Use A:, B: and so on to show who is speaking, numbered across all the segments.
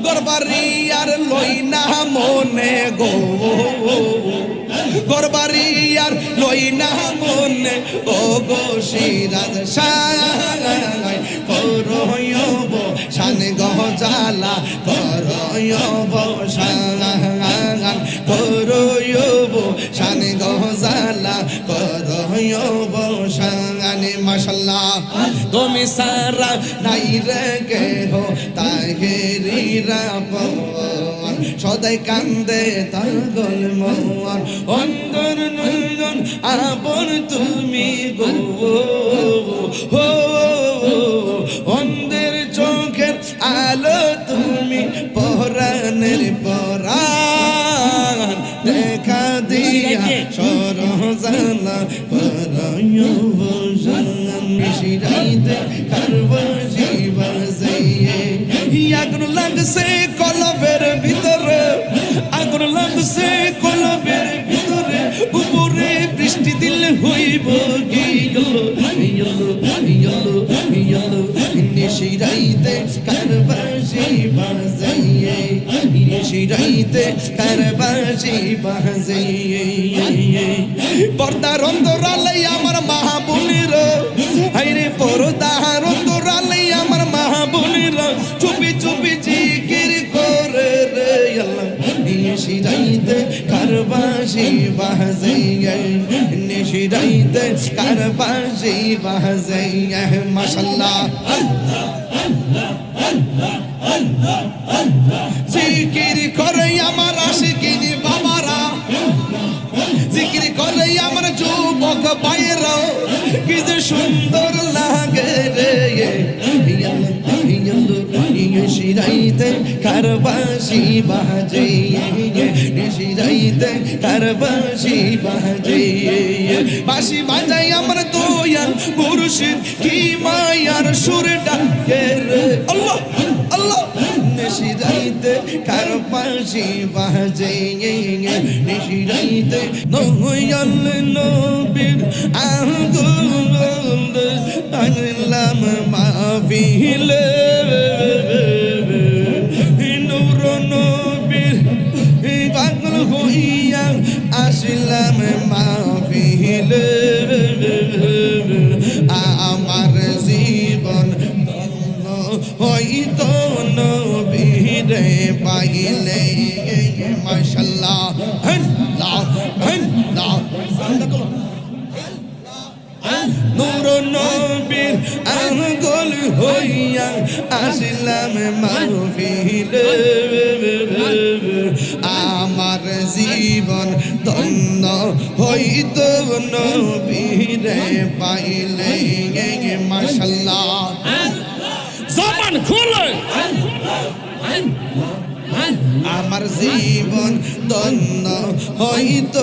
A: গরবারি আর লই না মনে গো গরবারি আর লই না মনে ও গো সিরাজ শাহ করয়ব শান গজালা করয়ব শান করয়ব শান গজালা করয়ব শান মাশাআল্লাহ তুমি সারা নাই রে কে হো তাহেরিরা পবন সদাই কান্দে তাগল মন অন্তর নয়ন আপন তুমি গো হো অন্ধের চোখের আলো তুমি পরাণের পরাণ দেখা দিয়া সরজালা পরায়ব শিরাইতে কারবাজি বাজাইয়ে আগুন লাগছে কলবের ভিতরে আগুন লাগছে কলবের ভিতরে উপরে বৃষ্টি দিলে হইব গিলো শিরাইতে কারবাজি বাজাইয়ে শিরাইতে কারবাজি বাজাইয়ে পর্দার অন্তরালে আমার মাহবুবের হাইরে পর্দার অন্তরালে আমার মাহবুবের চুপি চুপি জিকির করে রে আল্লাহ শিরাইতে কারবাজি বাজাইয়ে শিরাইতে কারবাজি বাজাইয়ে মাশাআল্লাহ জিকির করে আমার আশিকিনি বাবারা জিকির করে আমার যুবক ভাইয়েরা কি যে সুন্দর লাগে রে শিরাইতে কারবাজি বাজাইয়ে শিরাইতে কারবাজি বাজাইয়ে বাঁশি বাজাই আমার দয়াল মুর্শিদ কি মায়ার সুর ডাকে রে আল্লাহ আল্লাহ শিরাইতে কারবাজি বাজাইয়ে শিরাইতে দয়াল নবীর আঙ্গুল আনলাম মাহফিলে নূর নবীর পাগল হইয়া আসলাম মাহফিলে আমার জীবন হইতো নবীরে পাইলে মাশাআল্লাহ নূর নবীর আঙ্গুল হইয়া আসলাম মাহফিলে আমার জীবন ধন্য হইত নবীরে পাইলে মাশাআল্লাহ
B: জবান খুলে
A: আমার জীবন ধন্য হইত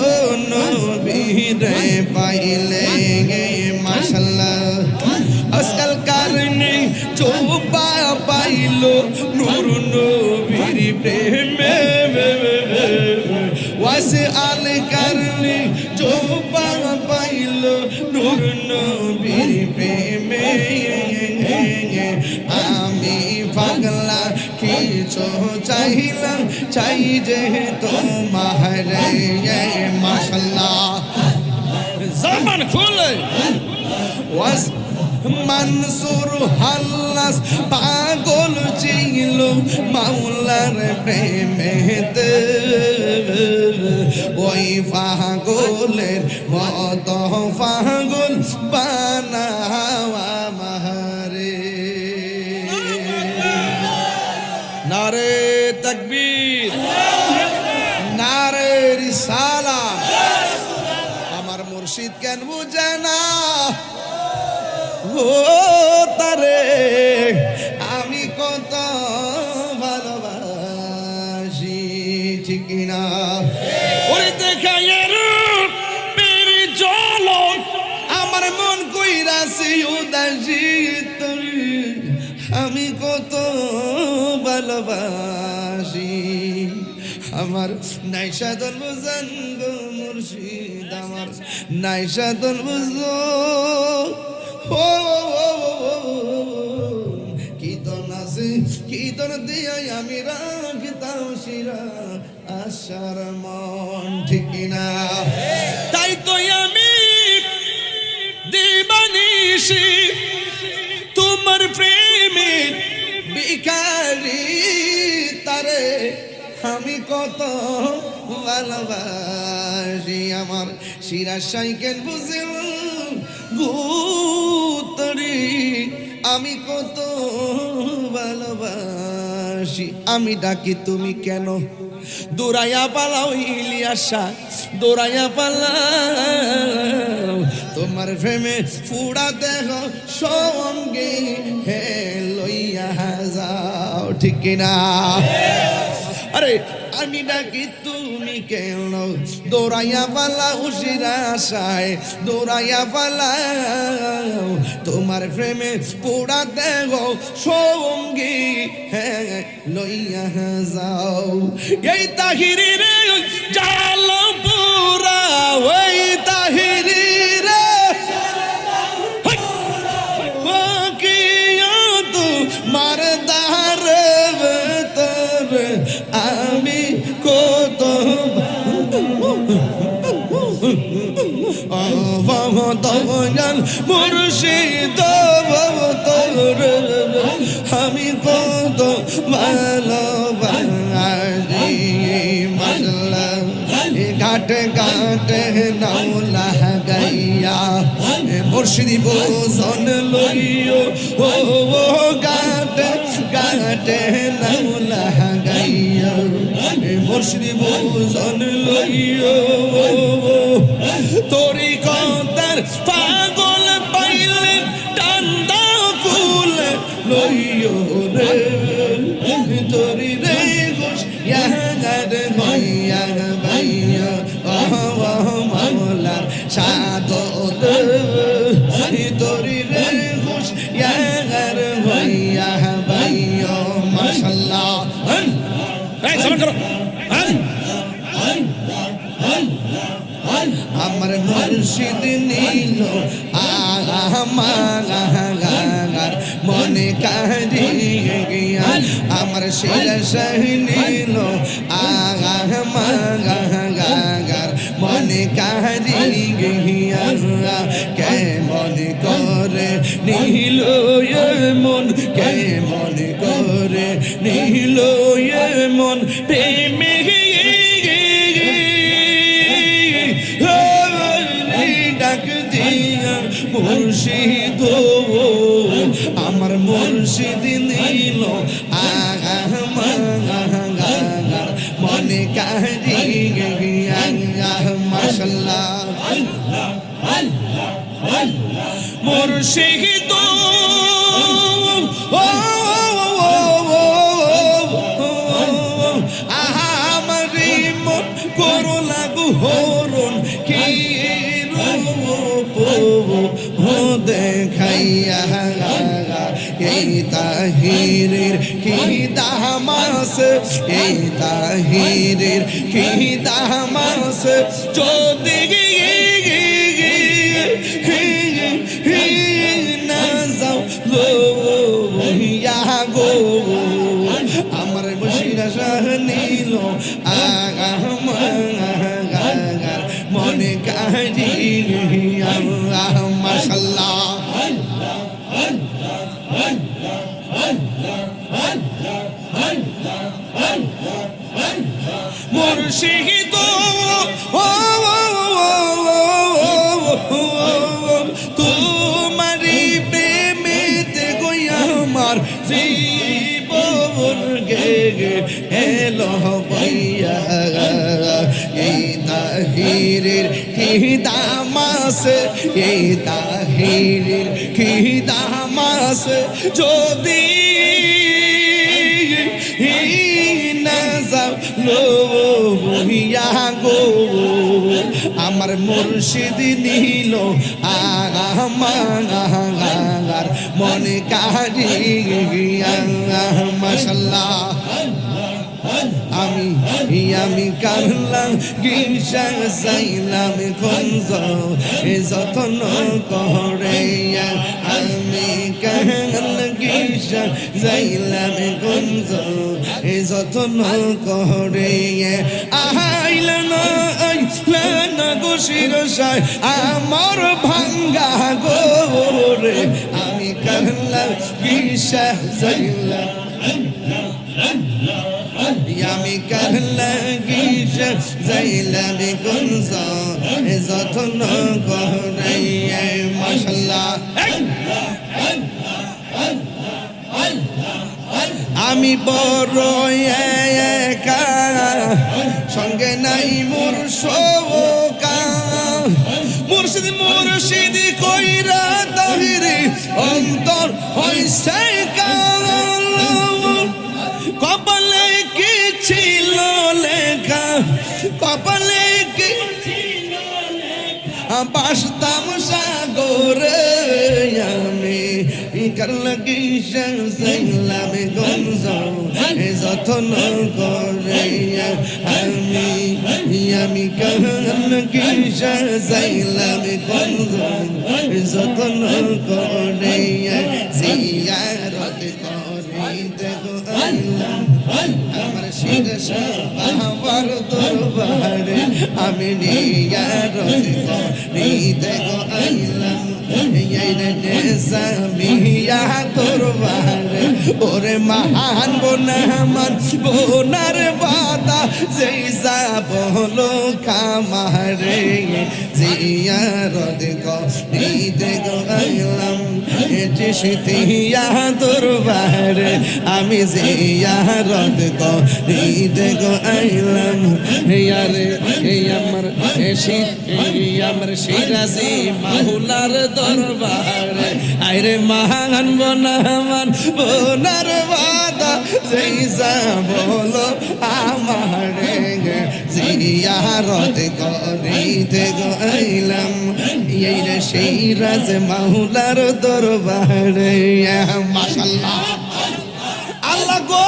A: নবীরে পাইলে মাশাআল্লাহ আজকাল কারণে চোপা পাইল নূর নবীর প্রেমে ওয়াসে আল কারণে চোপা পাইল নূর নবীর প্রেমে আমি পাগলা কিছু চাইলাম চাই যে তোমার মাশাআল্লাহ
B: জবান খুলে
A: ওয়াস মনসুর হাল্লাস পাগল ছিল মাওলার প্রেমেতে ওই পাগলের মত পাগল বানাওয়া মারে নারে তাকবীর নারে রিসালাত আমার মুর্শিদ কেন বুঝে না ও তারে আমি কত ভালোবাসি ঠিক না
B: ওরে দেখায়ের পেরি জলক
A: আমার মন কইরাছে উদাসী আমি কত ভালোবাসি আমার নাইশাদল বুঝান গো মুর্শিদ আমার নাইশাদল বুঝো ও কি তো নাসে কি তো ভিতর দিয়ে আমি রাখতাম শিরা আশার মন, ঠিক না?
B: তাই তো আমি দিবানিশি তোমার প্রেমে
A: ভিখারি, তারে আমি কত ভালোবাসি। আমার শিরা সাইকেল বুঝে গুতরি, আমি কত ভালোবাসি। আমি ডাকি তুমি কেন দৌড়াইয়া পালাও ইলিয়াসা, দৌড়াইয়া পালাও। তোমার প্রেমে ফুড়া দেহ সঙ্গে হে লইয়া যাও, ঠিক কিনা? আরে আমি ডাকি তুমি কেন দৌড়াইয়া পালাও শিরা আশায়, দৌড়াইয়া পালাও। তোমার প্রেমে পোড়া দেহ সঙ্গী হ্যাঁ লইয়া যাও।
B: এই তাহিরি রে জাল পুরা, ওই তাহিরি রে
A: তো মারদার ভেতর আমি কত দয়াল মুর্শিদ তোর আমি কত ভালোবাসি। মাশাআল্লাহ ঘাটে ঘাটে নাওলা গাইয়া মুর্শিদি বোজন লইও, ও ঘাটে ঘাটে নাওলা গাইয়া মুর্শিদি বোজন লইও। তোরি কতার পাগল পাইলে ডান্ডা ফুল লইও রে, তোরি রে গোস ইয়াগার হইয়া বাইয়া মাওলার সাদত, তোরি রে গোস ইয়াগার হইয়া বাইয়া। মাশাআল্লাহ
B: এই সালাম করো।
A: আমার মুর্শিদ নীল আমার মনে কারিয়া, আমার শিরা নীল আমার মনে কারিয়া। কে মনে করে নীল মন, কে মনে করে নীল মন প্রেমে ডাক দিয়া মুর্শিদ, আমার মুর্শিদ নীল আমার মনে কারিয়া। মাশাআল্লাহ মুর্শিদ আমার মন করো লাগু হরণ কি দেখাইয়া। এই তাহিরের কি দামাস, এই তাহিরের কি দামাস যদি না যাও গো আমার বসিরা শাহ নীল মনে কারিয়া। মাশাআল্লাহ মুর্শিদ তোমারি প্রেমেতে গো আমার জীবন গে এলো বইয়া। এই তাহিরের কি দামাস, এই তাহিরের কি দামাস যদি না যাও লোহিয়া গো আমার মুর্শিদ নীল আমার মনে কারিয়া। মাশাআল্লাহ আমি আমি কারলাম গিসা যাইলাম কুঞ্জ যতন করে আমি কারলাম গিসা যাইলাম কুঞ্জ যতন করে আইলা না গো শিরসায় আমার ভাঙ্গা গোরে আমি কারলাম গিসা যাইলাম আমি কারলাম গিসা যাইলাম কুঞ্জ যতন করে মাশাআল্লাহ আমি বড় একা সঙ্গে নাই মোর শোকা মুর্শিদি কইরা তাহিরি অন্তর হইছে কাল কপালে কি ছিল লেখা কপালে কি বাসতাম সাগরে আমি কারলাম গিসা যাইলাম কুঞ্জ যতন করে আমি কারলাম গিসা যাইলাম কুঞ্জ যতন করে জিয়ারত করিতে আইলাম আমার শিরসা আমার দরবারে আমি নিয়ারত করিতে আইলাম সামিয়া দরবারে ওরে মহান বোনামান বোনার বাদা যেই বলো কামারে জিয়ারত করিতে আইলাম চিশতিয়া দরবারে আমি জিয়ারত করিতে আইলাম ইয়ারে আমার শিরাজি মাহুলার দরবারে আইরে মহান বনামান বোনার বাদা যেই বলো আমারে জিয়ারত করিতে আইলাম এই রে শিরাজ মাহুলার দরবারে মাশাআল্লাহ আল্লাহ গো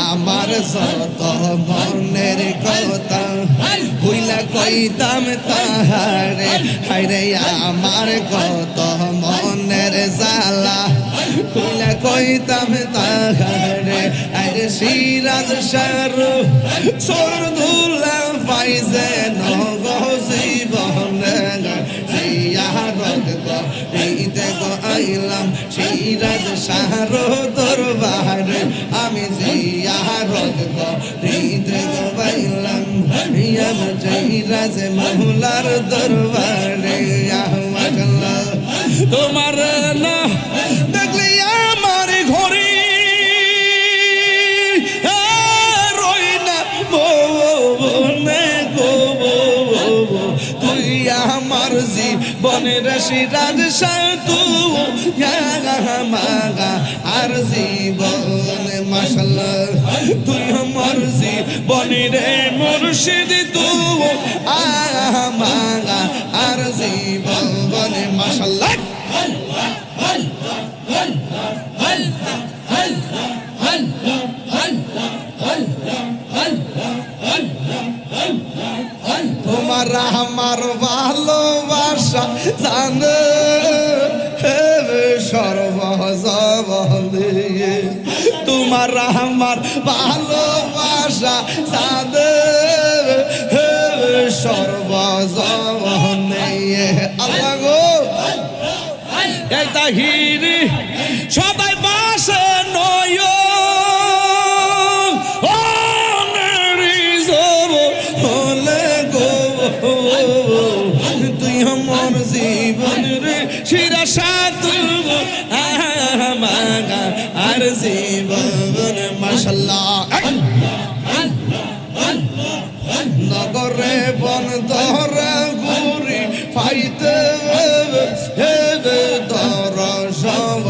A: আমার যত মনের কথা হইলা কইতাম তাহারে হায়রে আমার কত মনের জ্বালা হইলা কইতাম তাহারে আরে সিরাজ শাহরু সরদুল্লাহ পাইছে নগজীবনে জিয়ারত করিতে আইলাম সিরাজ শাহরু দরবারে আমি জিয়ারত করিতে আইলাম আমার সিরাজ মাহুলার দরবারে মাশাআল্লাহ তোমার না দেখলে আমার ঘরে রই না মনে গো তুই আমার জীবনের সিরাজ সাতু মাগা আর জীবন মাশাআল্লাহ তুই আমার জীবনের মুর্শিদ তু মাগা আর জীবন মাশাআল্লাহ তোমার আমার ভালোবাসা জানে সর্বজবনে তোমার আমার ভালোবাসা জানে সর্বজবনে আল্লাহ গো এই তাহিরি সবাই বাসে নয় তুই আমার জীবন রে শিরা সাত মাগা আর জীবন মাশাআল্লাহ নগরে বন ধরা গুরি পাইতে দর সব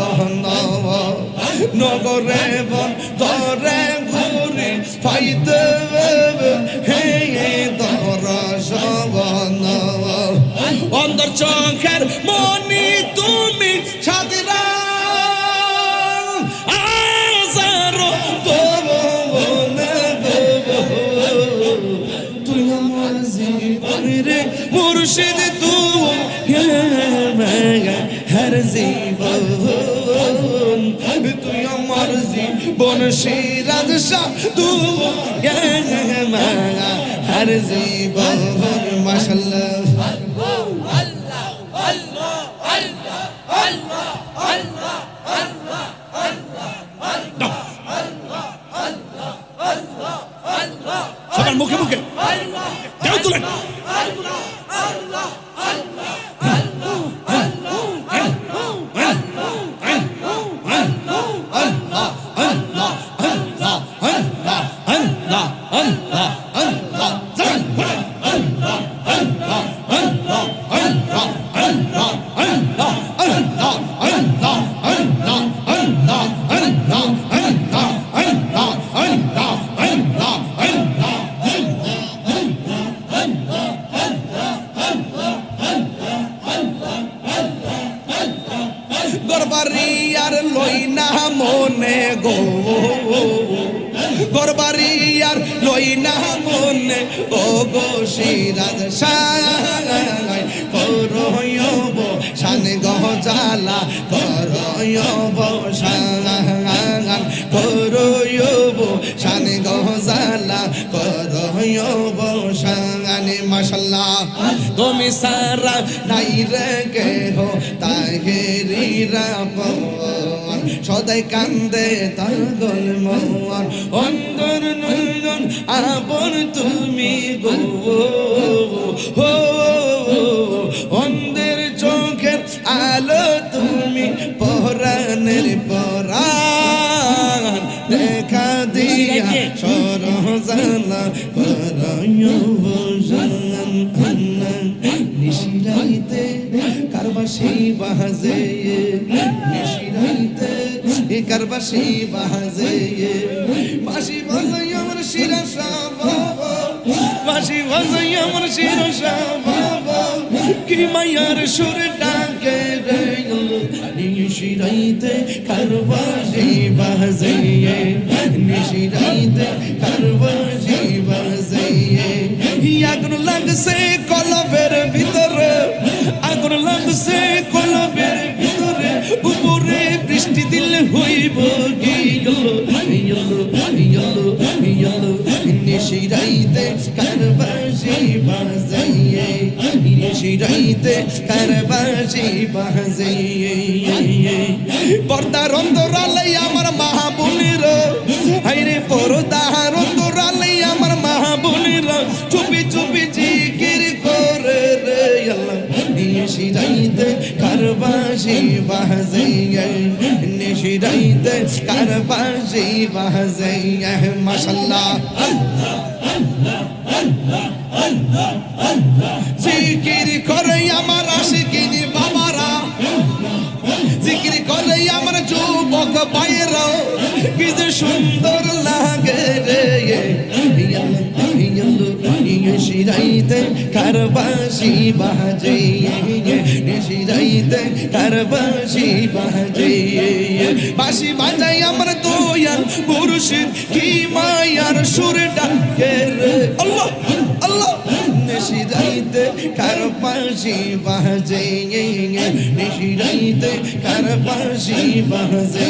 A: নগরে বন ধরে পাইতে হে দর্শন
B: অন্তর চোখের মনি তুমি ছাদরা আজারো
A: তুই আমার জীবনের
B: মুর্শিদ তুমি
A: হর জীবন তুই আমার জীবন সিরাজ শাহ তুই হর জীবন মাশাআল্লাহ
B: সবার মুখে মুখে কেউ তুলেন
A: গরবারি আর লই না মনে গো গরবারি আর লই না মনে ও গো সিরাজ শাহ করয়ব শান গজালা করয়ব শান করয়ব শান গজালা করয়ব শান মাশাআল্লাহ তুমি সারা নাই রে কে হো তাহেরিরা পবন সদাই কান্দে তাগল মন অন্তর নয়ন আপন তুমি গো হো অন্ধের চোখের আলো তুমি পরাণের পরাণ দেখা দিয়া সরজানা করয়বজান নিশিরাইতে কারবাসি বাজে নিশিরাইতে কারবাসি বাজে বাঁশি বাজাই আমার শিরসা বাবা বাঁশি বাজাই আমার শিরসা বাবা কি মায়ার সুর ডাকে রে নিশিরাইতে কারবাসি বাজে নিশিরাইতে কারবাসি বাজে আগুন লাগছে কলবের ভিতরে আগুন লাগছে কলবের ভিতরে উপরে বৃষ্টি দিলে হইব নিশিরাইতে কারবাসি বাজাইয়ে নিশিরাইতে কারবাসি বাজাইয়ে পর্দার অন্তরালে আমার মাহবুবের হাইরে পর্দার অন্তরালে আমার মাহবুবের চুপি চুপি জিকির করে রে আল্লাহ নিশিরাইতে কারবাসি বাজাইয়ে নিশিরাইতে কারবাসি বাজাইয়ে মাশাআল্লাহ জিকির করে আমার আশিকিনি বাবারা জিকির করে আমার যুবক ভাইয়েরা কি যে সুন্দর লাগে রে নিশিরাইতে কারবাসি বাজে নিশিরাইতে কারবাসি বাজে বাঁশি বাজাই আমার দয়াল মুর্শিদ কি মায়ার সুর ডাকে রে আল্লাহ আল্লাহ নিশিরাইতে কারবাসি বাজে নিশিরাইতে কারবাসি বাজে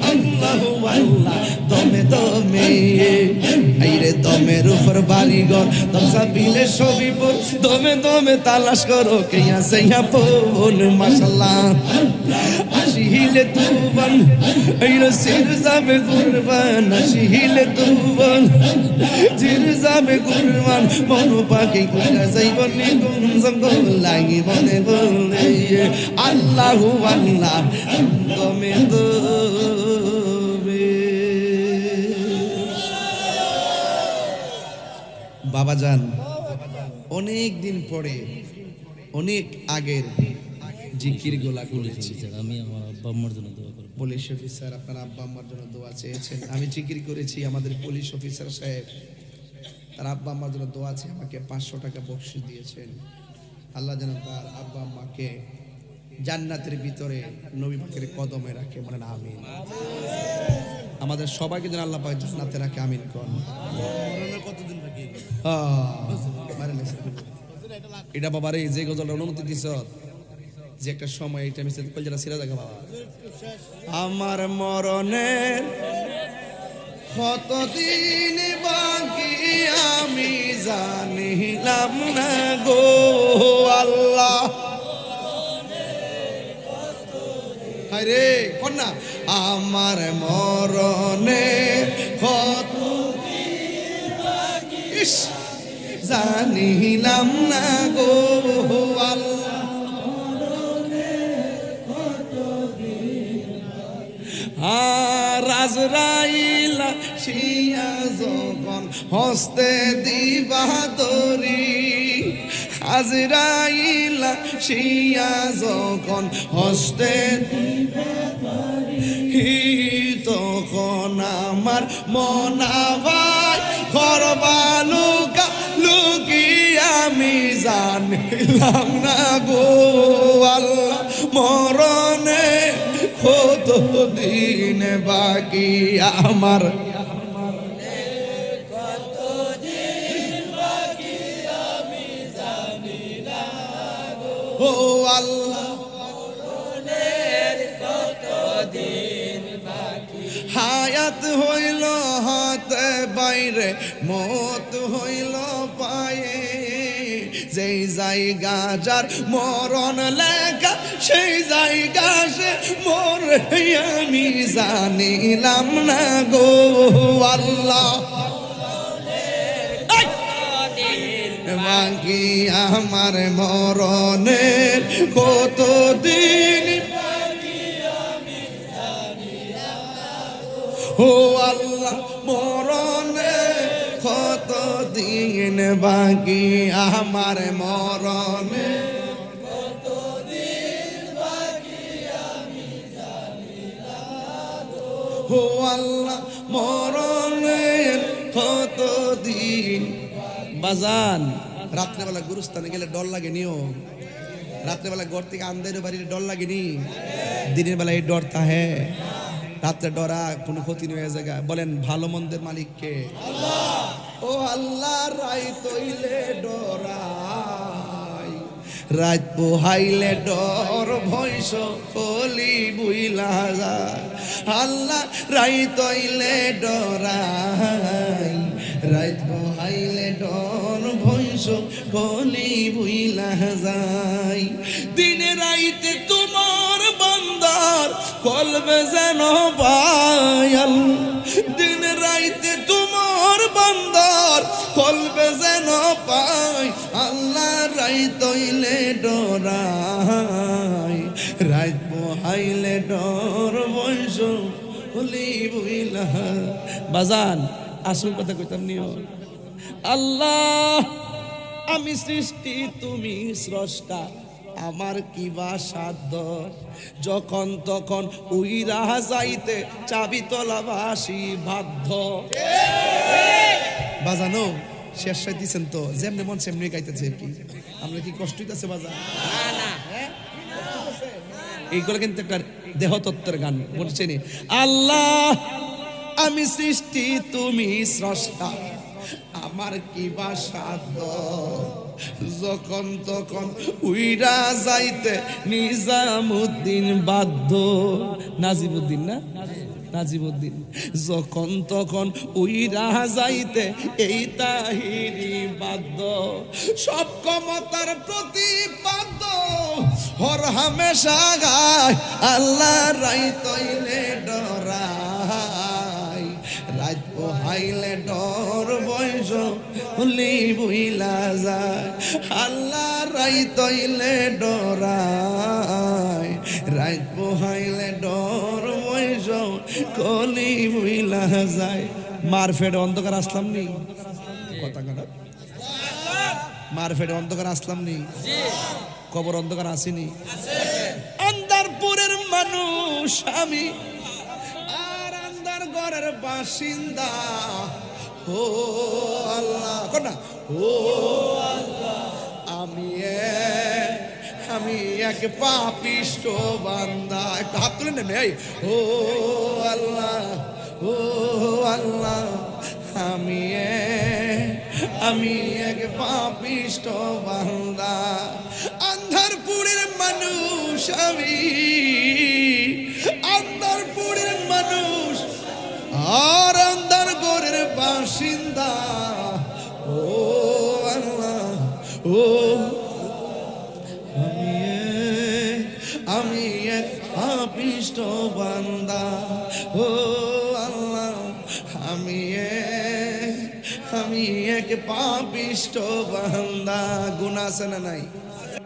A: আল্লাহ আল্লাহ দমে দমে আইরে দমের উপর বাড়িঘর দমসা বিলে ছবি পর দমে দমে তালাশ করো কে আছে আপন মাশাআল্লাহ আসিলে তুবান আইরে সির যাবে কুরবান আসিলে তুবান জির যাবে কুরবান মন পাখি কইরা যাইব নিগুন জঙ্গল লাগিব নে বলে আল্লাহু আল্লাহ দমে দমে বাবাজান অনেক দিন পরে অনেক আগের জিকির গোলা করেছি
C: আমি আমার আব্বা আম্মার জন্য দোয়া করব।
A: পুলিশ অফিসার আপনার আব্বা আম্মার জন্য দোয়া চেয়েছেন। আমি জিকির করেছি আমাদের পুলিশ অফিসার সাহেব তার আব্বা আম্মার জন্য দোয়া চেয়ে আমাকে 500 টাকা বকশিশ দিয়েছেন। আল্লাহ যেন তার আব্বা আম্মাকে জান্নাতের ভিতরে নবী পাকের কদমে রাখে, বলেন আমিন। আমাদের সবাইকে যেন আল্লাহ পাক জান্নাতে রাখে, আমিন কোন।
B: কতদিন বাকি?
A: এটা বাবারে যে গজলটা অনুমতি দিছ যে একটা সময় এটা মিশে কলজাটা ছিঁড়া দেখা বাবা। আমার মরণের কতদিন বাকি আমি জানিলাম না গো আল্লাহ। আরে কন্যা আমার মরণের কতদিন বাকি জানিলাম না গো আল্লাহ। আজরাইল শিয়া যখন হস্তে দিবা দরি, আজরাইল শিয়া যখন হস্তে তখন আমার মনাবাই করবালুকা লুকি আমি জানিলাম না গো আল্লাহ। মরণে কতদিন বাকি আমার, ও আল্লাহ হায়াত হইল হাতে বাইরে মত হইল পায়ে, যেই জায়গা যার মরণ লেখা সেই জায়গা সে মরে আমি জানিলাম না গো আল্লাহ। বাকি আমার মরণের কতদিন ও আল্লাহ, মরণে কতদিন বাকি আমার মরণে কতদিন বাকি আমি জানিলাম ও আল্লাহ। মরণের কতদিন বাজান। রাত্রেবেলা গুরুস্থানে গেলে ডর লাগে নিও, রাত্রেবেলা ঘর থেকে আন্দাইরে বাড়িতে ডর লাগেনি, দিনের বেলা এই ডর তাহে। রাত্রে ডরা কোনো ক্ষতি হয়ে জায়গা। বলেন ভালো মন্দের মালিককে আল্লাহ। ও আল্লাহ রাই তৈলে ডরাই, রাত পোহাইলে ডর ভয়স কলি বুইলা যায়। আল্লাহ রাই তৈলে ডরাই, রাত পোহাইলে ডর ভয়স কলি বুইলা যায়। দিনে রাইতে তোমার বান্দার কলবে যেন পায়াল, দিন রাইতে তোমার বান্দার কলবে যেন পাই। আল্লাহ রাইত হইলে ডরাই, রাইত পোহাইলে ডর বয়স হলি বুইলা। বাজান আসল কথা কইতাম নিও। আল্লাহ আমি সৃষ্টি তুমি স্রষ্টা, আমার কিবা সাধ্য, যখন তখন উইরা যাইতে চাবি তলাবাসী বাধ্য। বাজানো শেষ দিচ্ছেন তো, যেমনি মন সেমনি গাইতেছে কি, আমরা কি কষ্ট হইতেছে বাজা? এইগুলো কিন্তু একটা দেহতত্ত্বের গান বলছেন। আল্লাহ আমি সৃষ্টি তুমি স্রষ্টা, আমার কিবা সাধ্য, যখন তখন উইরা যাইতে নিজামুদ্দিন বাধ্য। নাজিবুদ্দিন না, নাজিবুদ্দিন। যখন তখন উইরা যাইতে এই তাহিরি বাধ্য, সব ক্ষমতার প্রতিপাদ্য হর হামেশা গায়। আল্লাহ রাই তৈলে ডরাই, রাত পোহাইলে ডর বয়স হলি বুইলা যায়। আল্লাহ রাই তৈলে ডরাই, রাত পোহাইলে ডর বয়স কলি বুইলা যায়। মারফেটে অন্ধকার আসলাম নি, কথা কথা মারফেটে অন্ধকার আসলাম নি, কবর অন্ধকার আসেনি। আন্দারপুরের মানুষ আমি, আর আন্ধার ঘরের বাসিন্দা। ও আল্লাহ কোনা, ও আমি এক পাপিষ্ঠ বান্দা। একটু হাত তুলে নেন এই। ও আল্লাহ, ও আল্লাহ, আমি এক পাপিষ্ঠ বান্দা। আন্ধারপুরের মানুষ আমি, আন্ধারপুরের মানুষ আর আন্ধার ঘরের বাসিন্দা। ও আল্লাহ, ও আমি এক পাপিষ্ঠ বান্দা। ও আল্লাহ, আমি এক পাপিষ্ঠ বান্দা। গুনাহ আছে না নাই?